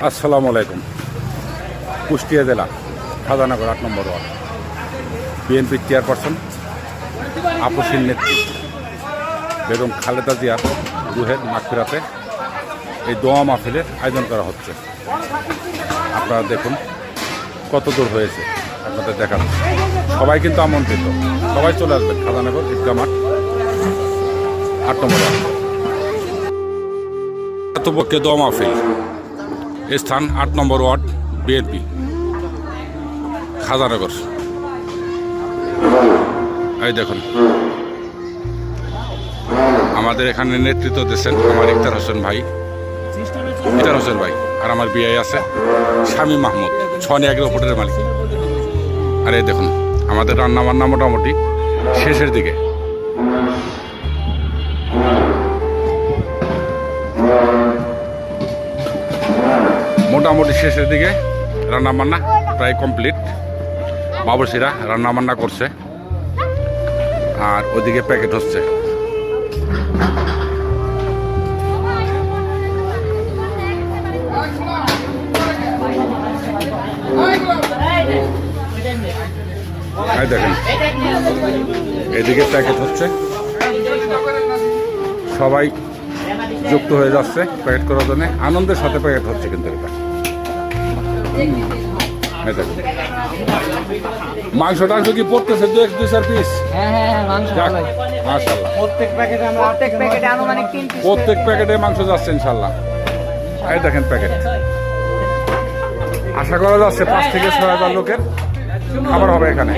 আসসালামু আলাইকুম। কুষ্টিয়া জেলা খাজানগর ৮ নম্বর ওয়ার্ড বিএনপির চেয়ারপারসন আপসীর নেতৃত্বে বেগম খালেদা জিয়ার রুহের মাগফিরাতে এই দোয়া মাহফিলের আয়োজন করা হচ্ছে। আপনারা দেখুন কত দূর হয়েছে, আপনাদের দেখান। সবাই কিন্তু আমন্ত্রিত, সবাই চলে আসবেন খাজানগর ঈদগাহ মাঠ ৮ নম্বর ওয়ার্ড। পক্ষে দোয়া মাহফিল, স্থান ৮ নম্বর ওয়ার্ড বিএনপি খাজানগর। এই দেখুন আমাদের এখানে নেতৃত্ব দিচ্ছেন আমার ইফতার হোসেন ভাই আর আমার বিআই আছে শামীম মাহমুদ, ছনি এগ্রো হোটেলের মালিক। আর এই দেখুন আমাদের রান্না বান্না মোটামুটি শেষের দিকে। মোটামুটি শেষের দিকে রান্না বান্না প্রায় কমপ্লিট। বাবুর্চিরা রান্না বান্না করছে আর ওদিকে প্যাকেট হচ্ছে। দেখেন এদিকে প্যাকেট হচ্ছে, সবাই যুক্ত হয়ে যাচ্ছে প্যাকেট করার জন্য। আনন্দের সাথে প্যাকেট হচ্ছে কিন্তু এটা। মাংস টাংস কি পড়তেছে 2-4 পিস? প্রত্যেক প্যাকেটে মাংস যাচ্ছে ইনশাল্লাহ। এই দেখেন প্যাকেট, আশা করা যাচ্ছে 5 থেকে 6 হাজার লোকের খাবার হবে এখানে।